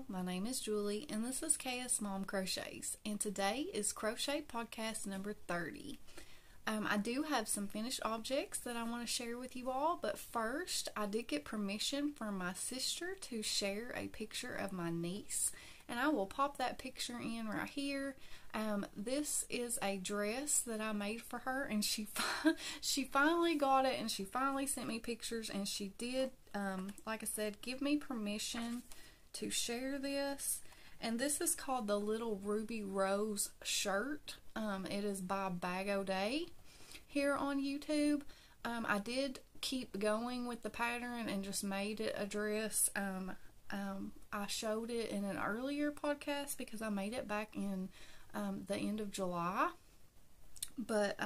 my name is Julie and this is Kayla's Mom Crochets, and today is Crochet Podcast number 30. I do have some finished objects that I want to share with you all, but first I did get permission from my sister to share a picture of my niece, and I will pop that picture in right here. This is a dress that I made for her, and she finally got it, and she finally sent me pictures, and she did, like I said, give me permission to share this. And this is called the Little Ruby Rose shirt. It is by Bag O' Day here on YouTube. I did keep going with the pattern and just made it a dress. I showed it in an earlier podcast because I made it back in the end of July. But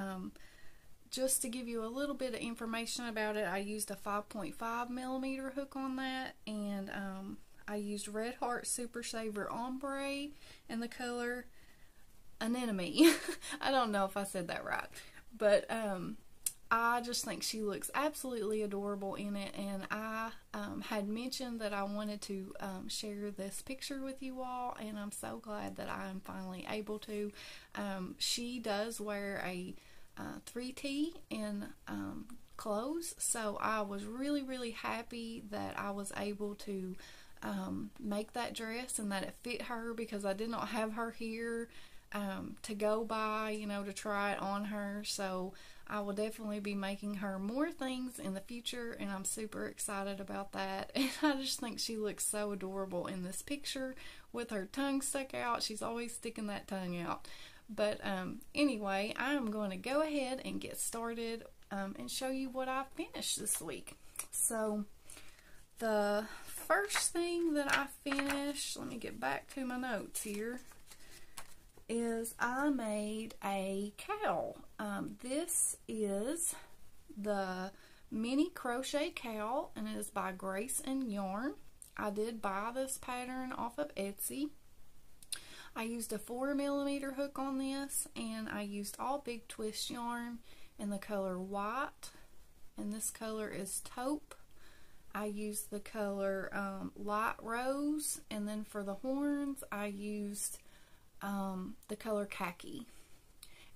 just to give you a little bit of information about it, I used a 5.5 millimeter hook on that, and I used Red Heart Super Saver Ombre in the color Anemone. I don't know if I said that right, but I just think she looks absolutely adorable in it, and I had mentioned that I wanted to share this picture with you all, and I'm so glad that I am finally able to. She does wear a 3T in clothes, so I was really happy that I was able to make that dress and that it fit her, because I did not have her here to go by, you know, to try it on her. So I will definitely be making her more things in the future, and I'm super excited about that. And I just think she looks so adorable in this picture with her tongue stuck out. She's always sticking that tongue out. But anyway, I'm going to go ahead and get started and show you what I finished this week. So the first thing that I finished, let me get back to my notes here, is I made a cowl. This is the mini crochet cowl, and it is by Grace and Yarn. I did buy this pattern off of Etsy. I used a 4 millimeter hook on this, and I used all big twist yarn in the color white, and this color is taupe. I used the color light rose, and then for the horns I used the color khaki,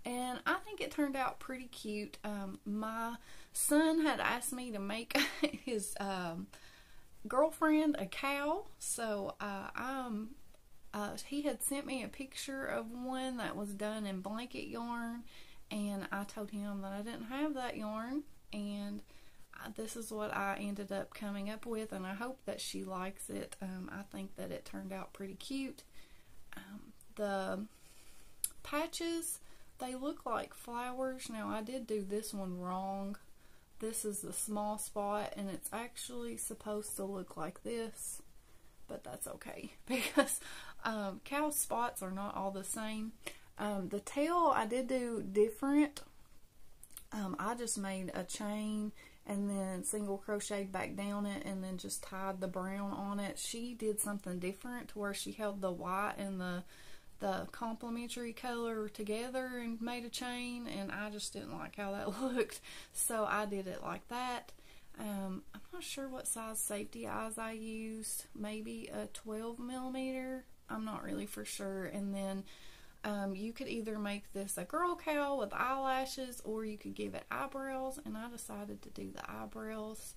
and I think it turned out pretty cute. My son had asked me to make his girlfriend a cowl, so he had sent me a picture of one that was done in blanket yarn, and I told him that I didn't have that yarn, and this is what I ended up coming up with, and I hope that she likes it. I think that it turned out pretty cute. The patches, they look like flowers. Now, I did do this one wrong. This is the small spot, and it's actually supposed to look like this, but that's okay, because cow spots are not all the same. The tail I did do different. I just made a chain and then single crocheted back down it, and then just tied the brown on it. She did something different to where she held the white and the complementary color together and made a chain, and I just didn't like how that looked, so I did it like that. I'm not sure what size safety eyes I used, maybe a 12 millimeter, I'm not really for sure. And then you could either make this a girl cowl with eyelashes, or you could give it eyebrows, and I decided to do the eyebrows.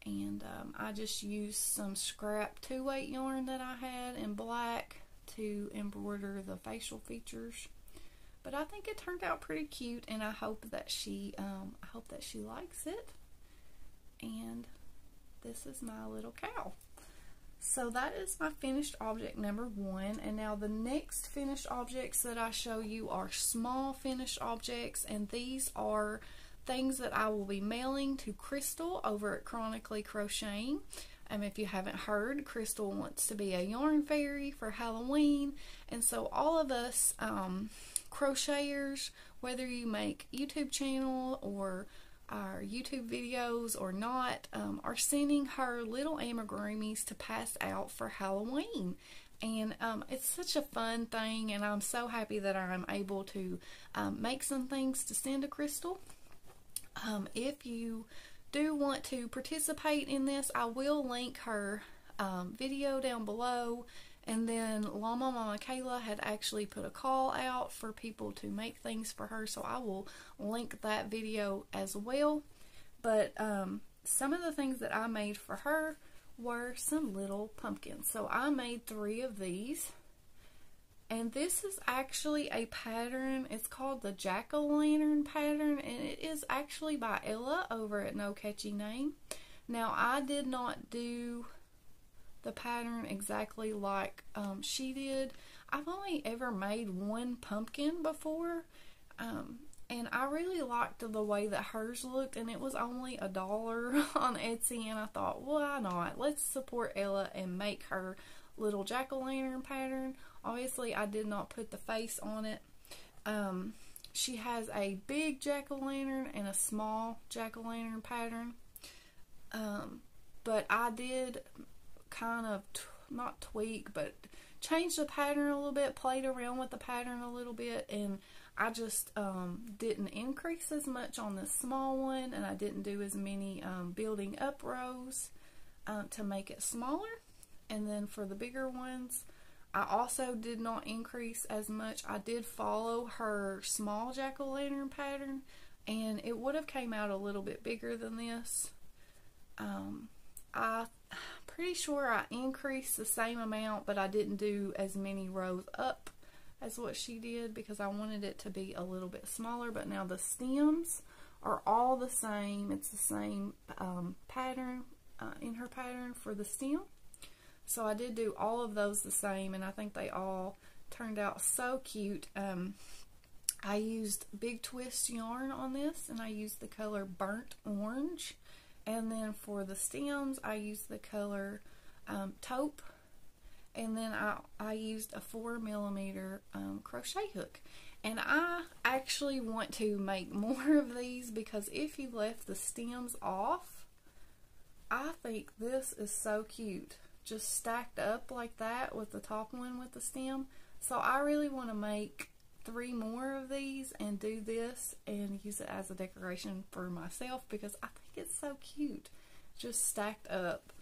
And I just used some scrap 2/8 yarn that I had in black to embroider the facial features. But I think it turned out pretty cute, and I hope that she likes it. And this is my little cowl. So that is my finished object number 1, and now the next finished objects that I show you are small finished objects, and these are things that I will be mailing to Crystal over at Chronically Crocheting. If you haven't heard, Crystal wants to be a yarn fairy for Halloween, and so all of us crocheters, whether you make YouTube channel or our YouTube videos or not, are sending her little amigurumis to pass out for Halloween. And it's such a fun thing, and I'm so happy that I'm able to make some things to send to Crystal. If you do want to participate in this, I will link her video down below, And then Llama Mama Kayla had actually put a call out for people to make things for her, so I will link that video as well. But some of the things that I made for her were some little pumpkins. So I made 3 of these. And this is actually a pattern. It's called the Jack-O-Lantern pattern, and it is actually by Ella over at No Catchy Name. Now, I did not do the pattern exactly like she did. I've only ever made 1 pumpkin before, and I really liked the way that hers looked, and it was only $1 on Etsy, and I thought, why not? Let's support Ella and make her little jack-o'-lantern pattern. Obviously, I did not put the face on it. She has a big jack-o'-lantern and a small jack-o'-lantern pattern. But I did kind of, not tweak, but change the pattern a little bit, played around with the pattern a little bit, and I just didn't increase as much on the small one, and I didn't do as many building up rows to make it smaller. And then for the bigger ones, I also did not increase as much. I did follow her small jack-o'-lantern pattern, and it would have came out a little bit bigger than this. I'm pretty sure I increased the same amount, but I didn't do as many rows up as what she did because I wanted it to be a little bit smaller. But now the stems are all the same. It's the same pattern in her pattern for the stem. So I did do all of those the same, and I think they all turned out so cute. I used Big Twist yarn on this, and I used the color Burnt Orange. And then for the stems, I used the color Taupe. And then I used a 4mm crochet hook. And I actually want to make more of these because if you left the stems off, I think this is so cute. Just stacked up like that with the top one with the stem. So I really want to make 3 more of these and do this and use it as a decoration for myself because I think it's so cute, just stacked up.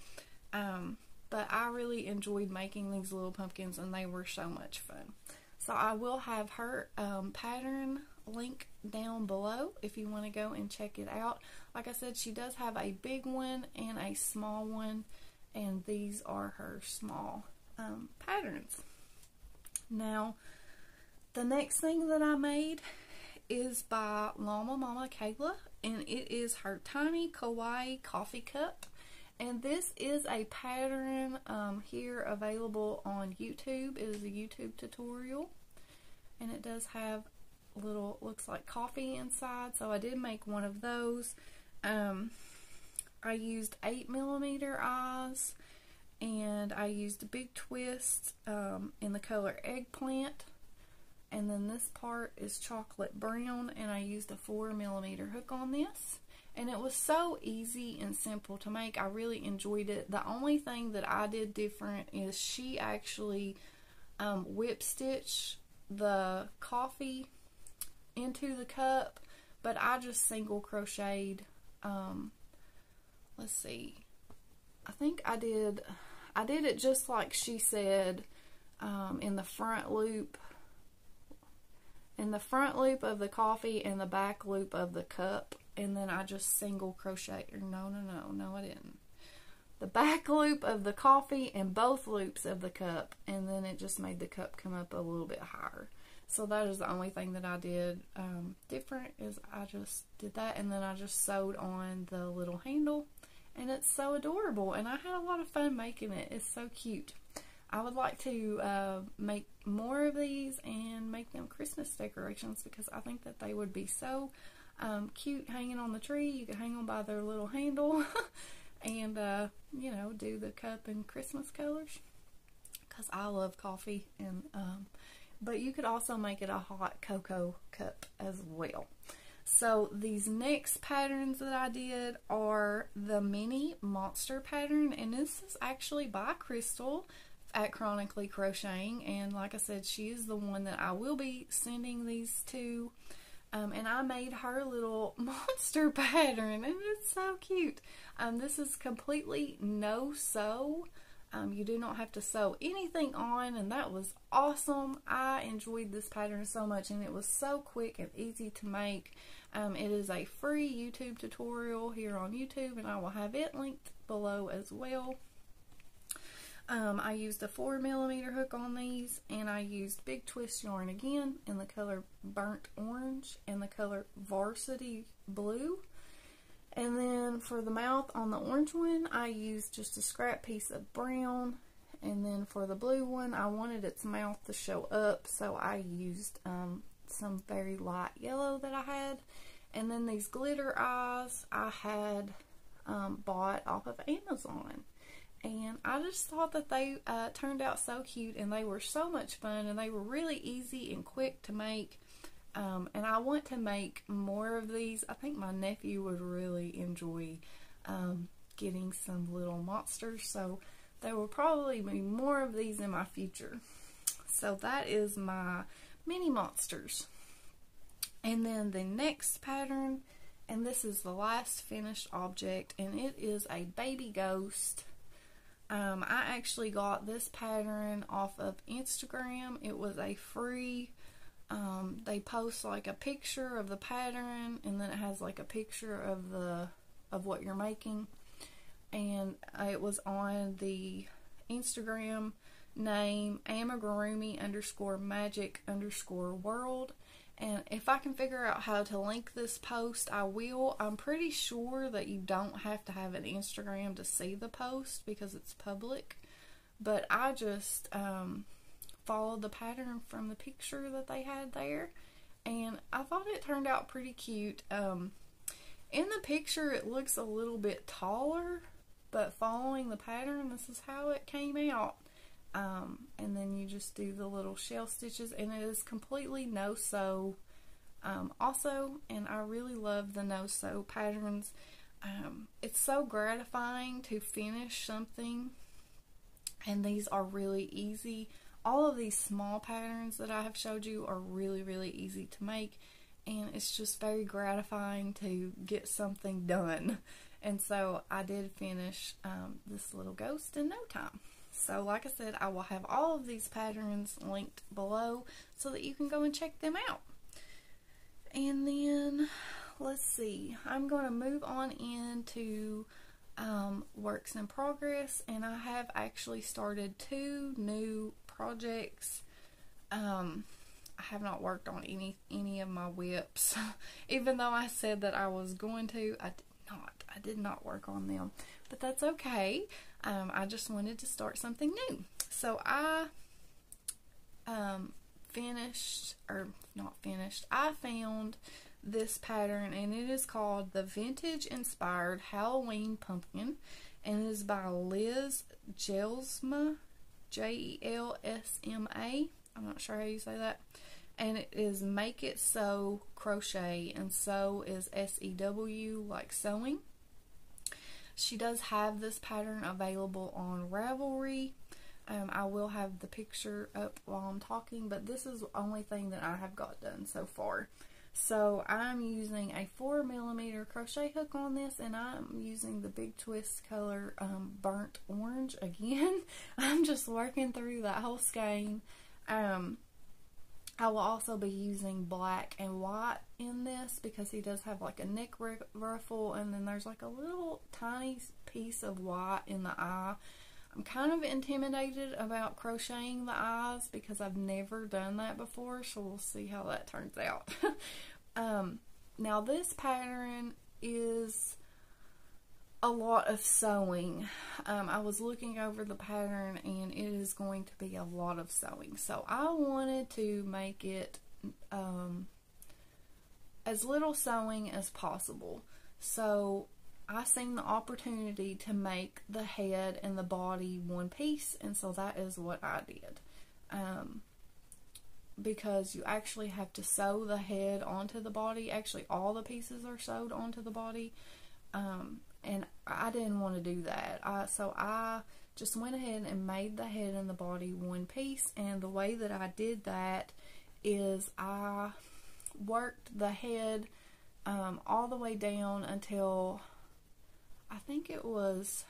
But I really enjoyed making these little pumpkins, and they were so much fun. So I will have her pattern link down below if you want to go and check it out. Like I said, she does have a big one and a small one, and these are her small patterns. Now, the next thing that I made is by Llama Mama Kayla, and it is her tiny Kawaii coffee cup. And this is a pattern here available on YouTube. It is a YouTube tutorial, and it does have little, looks like coffee inside, so I did make one of those. I used 8mm eyes, and I used a Big Twist in the color Eggplant, and then this part is chocolate brown, and I used a 4mm hook on this, and it was so easy and simple to make. I really enjoyed it. The only thing that I did different is she actually whip stitched the coffee into the cup, but I just single crocheted. Let's see, I think I did it just like she said, in the front loop of the coffee and the back loop of the cup, and then I just single crochet, or no I didn't. The back loop of the coffee and both loops of the cup, and then it just made the cup come up a little bit higher. So that is the only thing that I did different, is I just did that, and then I just sewed on the little handle, and it's so adorable, and I had a lot of fun making it. It's so cute. I would like to make more of these and make them Christmas decorations because I think that they would be so cute hanging on the tree. You could hang them by their little handle and, you know, do the cup in Christmas colors because I love coffee. And but you could also make it a hot cocoa cup as well. So these next patterns that I did are the mini monster pattern, and this is actually by Crystal at Chronically Crocheting, and like I said, she is the one that I will be sending these to. And I made her little monster pattern, and it's so cute. This is completely no sew. You do not have to sew anything on, and that was awesome. I enjoyed this pattern so much, and it was so quick and easy to make. It is a free YouTube tutorial here on YouTube, and I will have it linked below as well. I used a 4mm hook on these, and I used big twist yarn again in the color burnt orange and the color varsity blue. And then for the mouth on the orange one, I used just a scrap piece of brown. And then for the blue one, I wanted its mouth to show up, so I used some very light yellow that I had. And then these glitter eyes I had bought off of Amazon. And I just thought that they turned out so cute, and they were so much fun, and they were really easy and quick to make. And I want to make more of these. I think my nephew would really enjoy getting some little monsters, so there will probably be more of these in my future. So that is my mini monsters. And then the next pattern, and this is the last finished object, and it is a baby ghost. I actually got this pattern off of Instagram. It was a free, they post like a picture of the pattern, and then it has like a picture of what you're making, and it was on the Instagram name amigurumi_magic_world. And if I can figure out how to link this post, I will. I'm pretty sure that you don't have to have an Instagram to see the post because it's public. But I just followed the pattern from the picture that they had there. And I thought it turned out pretty cute. In the picture, it looks a little bit taller. But following the pattern, this is how it came out. And then you just do the little shell stitches, and it is completely no sew also, and I really love the no sew patterns. It's so gratifying to finish something, and these are really easy. All of these small patterns that I have showed you are really easy to make, and it's just very gratifying to get something done. And so I did finish this little ghost in no time. So like I said, I will have all of these patterns linked below so that you can go and check them out. And then, let's see, I'm going to move on into works in progress, and I have actually started 2 new projects. I have not worked on any of my whips, even though I said that I was going to. I did not work on them, but that's okay. I just wanted to start something new. So I I found this pattern, and it is called the Vintage Inspired Halloween Pumpkin, and it is by Lizz, Jelsma, Jelsma. I'm not sure how you say that. And it is Make It Sew Crochet, and sew is SEW, like sewing. She does have this pattern available on Ravelry. I will have the picture up while I'm talking, but this is the only thing that I have got done so far. So I'm using a 4mm crochet hook on this, and I'm using the big twist color burnt orange again. I'm just working through that whole skein. I will also be using black and white in this because he does have like a neck ruffle, and then there's like a little tiny piece of white in the eye. I'm kind of intimidated about crocheting the eyes because I've never done that before, so we'll see how that turns out. Now this pattern is a lot of sewing. I was looking over the pattern, and it is going to be a lot of sewing. So I wanted to make it as little sewing as possible. So I seen the opportunity to make the head and the body one piece, and so that is what I did. Because you actually have to sew the head onto the body. Actually, all the pieces are sewed onto the body. And I didn't want to do that. So I just went ahead and made the head and the body one piece. And the way that I did that is I worked the head all the way down until I think it was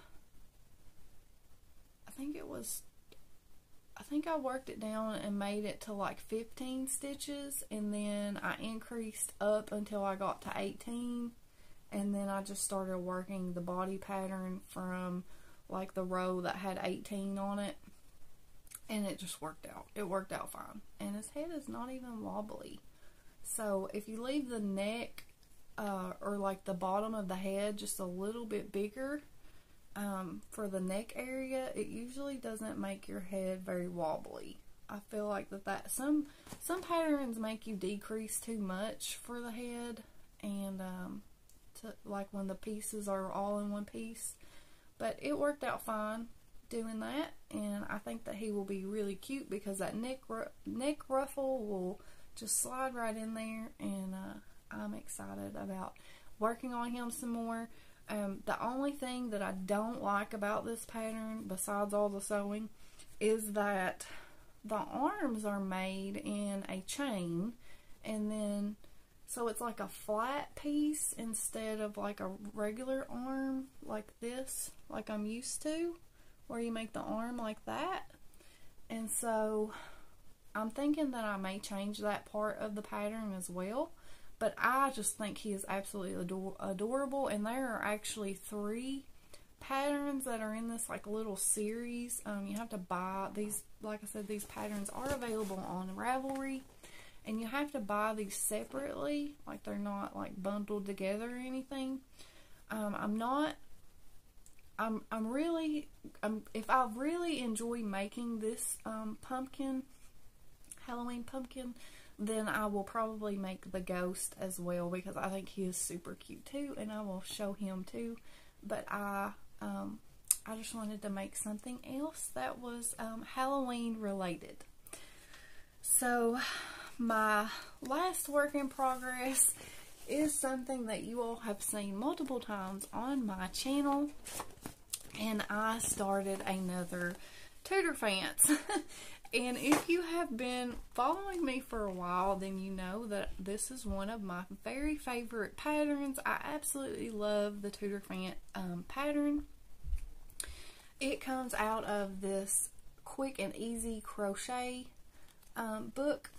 think I worked it down and made it to like 15 stitches, and then I increased up until I got to 18, and then I just started working the body pattern from like the row that had 18 on it, and it just worked out. It worked out fine, and his head is not even wobbly. So if you leave the neck or like the bottom of the head just a little bit bigger for the neck area, it usually doesn't make your head very wobbly. I feel like that some patterns make you decrease too much for the head, and like when the pieces are all in one piece. But it worked out fine doing that, and I think that he will be really cute because that neck ruffle will just slide right in there, and I'm excited about working on him some more. The only thing that I don't like about this pattern, besides all the sewing, is that the arms are made in a chain, and then so it's like a flat piece instead of like a regular arm like this, like I'm used to, where you make the arm like that. And so I'm thinking that I may change that part of the pattern as well. But I just think he is absolutely adorable, and there are actually 3 patterns that are in this like little series. You have to buy these. Like I said, these patterns are available on Ravelry, and you have to buy these separately. Like they're not like bundled together or anything. If I really enjoy making this Halloween pumpkin, then I will probably make the ghost as well, because I think he is super cute too, and I will show him too. But I just wanted to make something else that was Halloween related. So my last work in progress is something that you all have seen multiple times on my channel, and I started another Tudor Fence. And if you have been following me for a while, then you know that this is one of my very favorite patterns. I absolutely love the Tudor Fan pattern. It comes out of this quick and easy crochet book.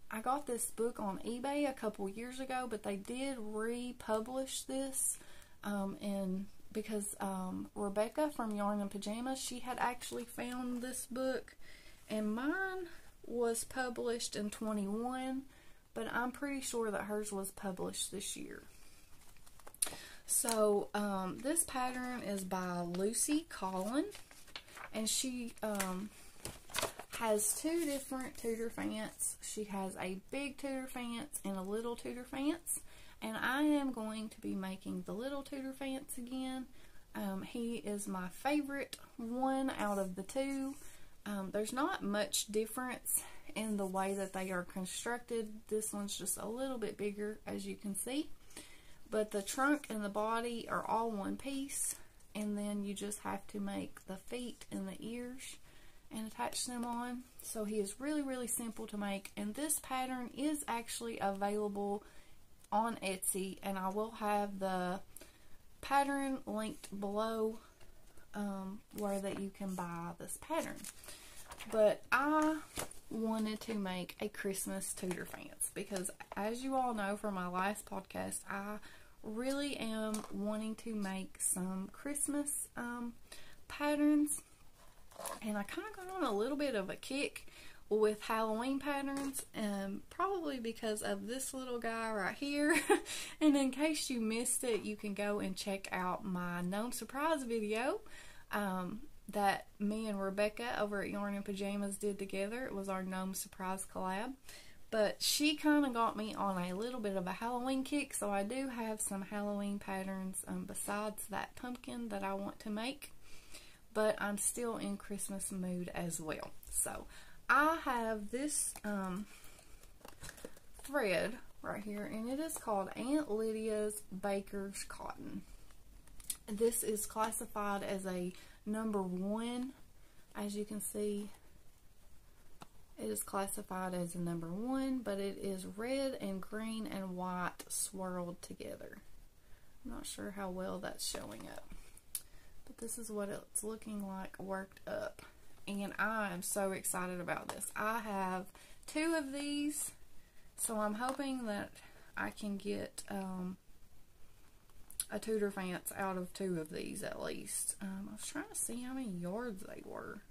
I got this book on eBay a couple years ago, but they did republish this because Rebecca from Yarn and Pajamas, she had actually found this book. And mine was published in 21, but I'm pretty sure that hers was published this year. So, this pattern is by Collin, and she has 2 different Tudor Fants. She has a big Tudor Fance and a little Tudor Fance, and I am going to be making the little Tudor Fance again. He is my favorite one out of the 2. There's not much difference in the way that they are constructed. This one's just a little bit bigger, as you can see. But the trunk and the body are all one piece. And then you just have to make the feet and the ears and attach them on. So he is really, really simple to make. And this pattern is actually available on Etsy. And I will have the pattern linked below where that you can buy this pattern. But I wanted to make a Christmas Tudor Fence because, as you all know from my last podcast, I really am wanting to make some Christmas patterns, and I kind of got on a little bit of a kick with Halloween patterns, probably because of this little guy right here. And in case you missed it, you can go and check out my Gnome Surprise video that me and Rebecca over at Yarn and Pajamas did together. It was our Gnome Surprise collab. But she kind of got me on a little bit of a Halloween kick, so I do have some Halloween patterns besides that pumpkin that I want to make. But I'm still in Christmas mood as well. So I have this thread right here, and it is called Aunt Lydia's Baker's Cotton. This is classified as a number 1. As you can see, it is classified as a number 1, but it is red and green and white swirled together. I'm not sure how well that's showing up, but this is what it's looking like worked up. and I am so excited about this. I have 2 of these, so I'm hoping that I can get a Tudor Fence out of 2 of these at least. I was trying to see how many yards they were.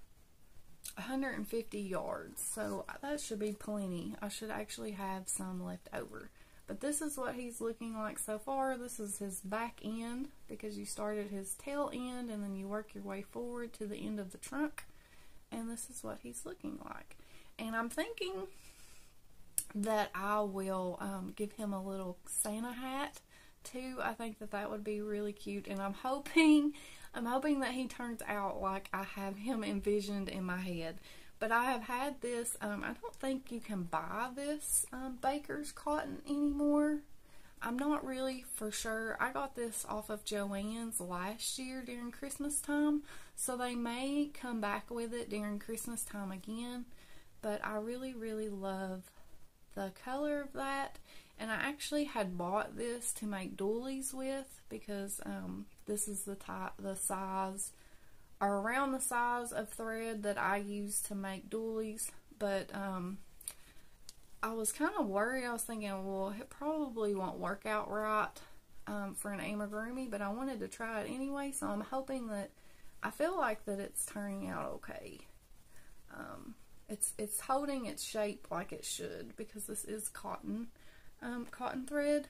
150 yards, so that should be plenty. I should actually have some left over. But this is what he's looking like so far. This is his back end, because you start at his tail end and then you work your way forward to the end of the trunk. And this is what he's looking like. And I'm thinking that I will give him a little Santa hat too. I think that that would be really cute, and I'm hoping that he turns out like I have him envisioned in my head. But I have had this, I don't think you can buy this baker's cotton anymore. I'm not really for sure. I got this off of Joann's last year during Christmas time, so they may come back with it during Christmas time again. But I really, really love the color of that. And I actually had bought this to make doilies with, because this is the size, or around the size of thread that I use to make doilies. But I was kind of worried. I was thinking, well, it probably won't work out right for an amigurumi, but I wanted to try it anyway, so I'm hoping that, I feel like that it's turning out okay. It's holding its shape like it should, because this is cotton thread.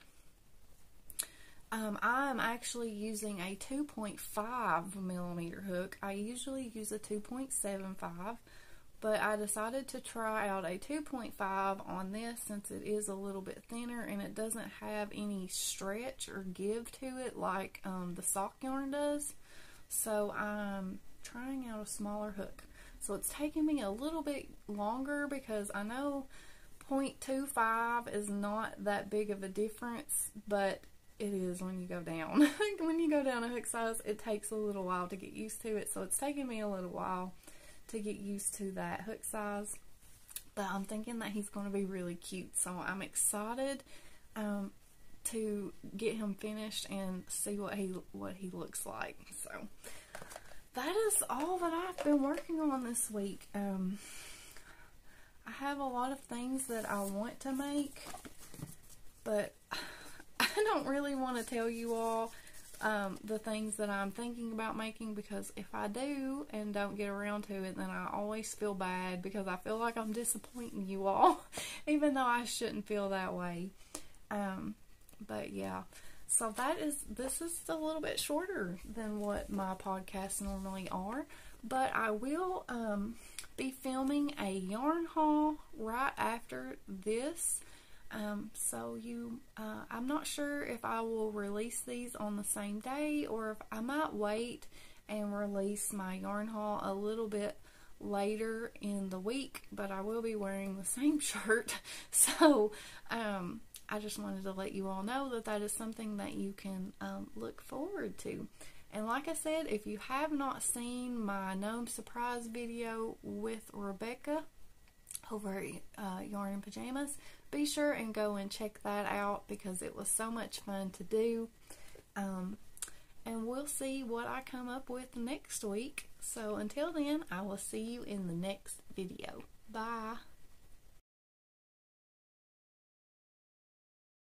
I'm actually using a 2.5 millimeter hook. I usually use a 2.75, but I decided to try out a 2.5 on this, since it is a little bit thinner and it doesn't have any stretch or give to it like the sock yarn does. So I'm trying out a smaller hook. So it's taking me a little bit longer, because I know 0.25 is not that big of a difference, but it is when you go down. When you go down a hook size, it takes a little while to get used to it. So it's taking me a little while to get used to that hook size. But I'm thinking that he's going to be really cute. So I'm excited to get him finished and see what he looks like. So that is all that I've been working on this week. I have a lot of things that I want to make, but I don't really want to tell you all the things that I'm thinking about making, because if I do and don't get around to it, then I always feel bad, because I feel like I'm disappointing you all, even though I shouldn't feel that way. But yeah, so this is a little bit shorter than what my podcasts normally are, but I will be filming a yarn haul right after this. So I'm not sure if I will release these on the same day, or if I might wait and release my yarn haul a little bit later in the week, but I will be wearing the same shirt. So I just wanted to let you all know that that is something that you can look forward to. And like I said, if you have not seen my gnome surprise video with Rebecca over at Yarn and Pajamas, be sure and go and check that out, because it was so much fun to do. And we'll see what I come up with next week. So until then, I will see you in the next video. Bye.